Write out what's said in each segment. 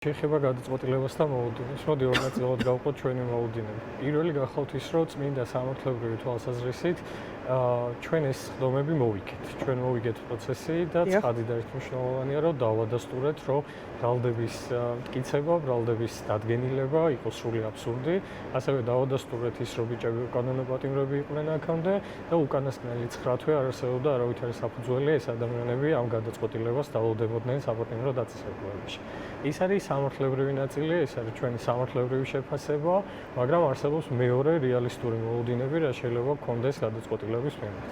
შეეხება გადაწყვეტილებას და მოლოდინებს. მოდი ორ ნაწილად გავყოთ ჩვენი მოლოდინები. პირველი გახავთ ის, რომ წმინდა სამართლებრივი თვალსაზრისით ჩვენ ეს ხდომები მოვიგეთ. ჩვენ მოვიგეთ პროცესი და ცხადი და ერთმნიშვნელოვანია, რომ დავადასტურეთ, რომ ბრალდების მტკიცება, ბრალდების დადგენილება იყოს სრული აბსურდი. ასევე დავადასტურეთ ის, რომ ბიჭები კანონოპატიმრები იყვნენ აქამდე და უკანასკნელი 9 თვე არ არსებობდა არავითარი საფუძველი ეს ადამიანები ამ გადაწყვეტილებას დაუდებოდნენ საპატიმრო დაწესებულებაში. ის არის სამართლებრივი ნაწილი, ეს არის ჩვენი სამართლებრივი შეფასება, მაგრამ არსებობს მეორე რეალისტური მოლოდინები, რა შეიძლება გქონდეს გადაწყვეტილების მიმართ.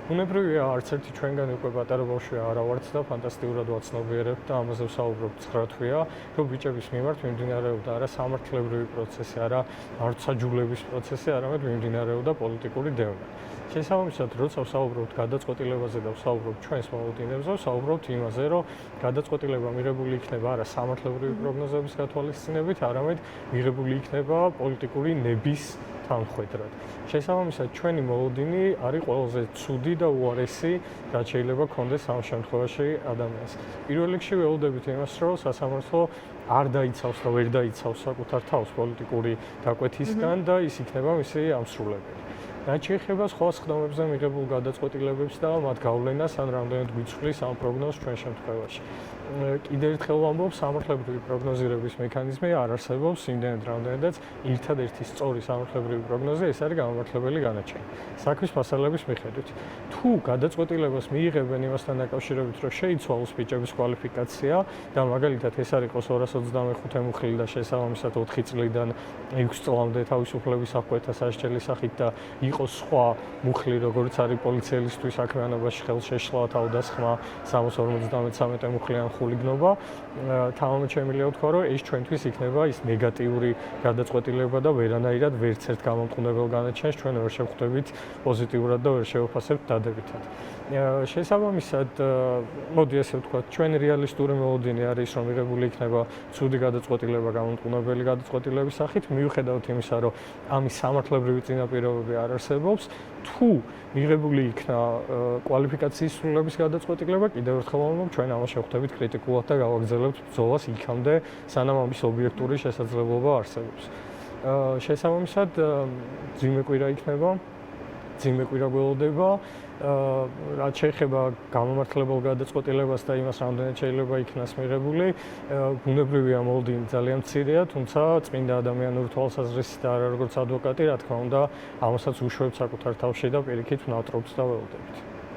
უნებრივია, არც ერთი ჩვენგანი უკვე პატარა ბავშვია არა ვართ და ფანტასტიკურად ვაცნობიერებთ და ამაზე ვსაუბრობთ 9 თვეა, რომ ბიჭების მიმართ მიმდინარეობდა არა სამართლებრივი პროცესი, არა არცაჯულების პროცესი, არამედ მიმდინარეობდა პოლიტიკური დევნა. შესაბამისად, როცა ვსაუბრობთ გადაწყვეტილებაზე და ვსაუბრობთ ჩვენს მოლოდინებზე, ვსაუბრობთ იმაზე, რომ გადაწყვეტილება მიღებული იქნება არა სამართლებრივი პროგნოზების გათვალისწინებით, არამედ მიღებული იქნება პოლიტიკური ნების თანხმდებლად. შესაბამისად, ჩვენი მოლოდინი არის ყველაზე ცუდი და უარესი, რაც შეიძლება გქონდეს ამ შემთხვევაში ადამიანს. პირველ რიგში ველოდებით იმას, რომ სასამართლო არ დაიცავს და ვერ დაიცავს საკუთარ თავს პოლიტიკური დაკვეთისგან და ის იქნება მისი ამსრულებელი. რაც შეეხება სხვა ხდომებზე მიღებულ გადაწყვეტილებებს და მათ გავლენას ან რამდენად გვიცვლის ამ პროგნოზს ჩვენ შემთხვევაში. კიდევ ერთხელ ვამბობ, სამართლებრივი პროგნოზირების მექანიზმი არ არსებობს იმდენად, რამდენადაც ერთადერთი სწორი სამართლებრივი პროგნოზი ეს არის გამომართლებელი განაჩენი. საქმის მასალების მიხედვით, თუ გადაწყვეტილებას მიიღებენ იმასთან დაკავშირებით, რომ შეიცვალოს ბიჭების კვალიფიკაცია და მაგალითად ეს არ იყოს 225 მუხლი და შესაბამისად 4 წლიდან 6 წლამდე თავისუფლების აღკვეთა სასჯელის სახით და იყოს სხვა მუხლი, როგორც არის პოლიციელისთვის საქმიანობაში ხელშეშლა, თავდასხმა, 653 მუხლიან ხულიგნობა, თამამად შემიძლია ვთქვა, რომ ეს ჩვენთვის იქნება ის ნეგატიური გადაწყვეტილება და ვერანაირად ვერც ერთ გამომტყუნებელ განაჩენს ჩვენ ვერ შევხვდებით პოზიტიურად და ვერ შევაფასებთ დადებითად. შესაბამისად, მოდი ესე ვთქვათ, ჩვენი რეალისტური მოლოდინი არის, რომ მიღებული იქნება ცუდი გადაწყვეტილება გამომტყუნებელი გადაწყვეტილების სახით, მიუხედავად იმისა, რომ ამის სამართლებრივი წინაპირობები არ არსებობს, თუ მიღებული იქნა კვალიფიკაციის სრულების გადაწყვეტილება, კიდევ ერთხელ ვამბობ, ჩვენ ამას შევხვდებით კრიტიკულად და გავაგრძელებთ ბრძოლას იქამდე, სანამ ამის ობიექტური შესაძლებლობა არსებობს. შესაბამისად, ძიმე კვირა იქნება, ძიმე კვირა გველოდება, რაც შეეხება გამომართლებელ გადაწყვეტილებას და იმას, რამდენად შეიძლება იქნას მიღებული, ბუნებრივია მოლოდინი ძალიან მცირეა, თუმცა წმინდა ადამიანური თვალსაზრისით და არა როგორც ადვოკატი, რა თქმა უნდა, ამასაც უშვებთ საკუთარ თავში და პირიქით ვნატრობთ და ველოდებით.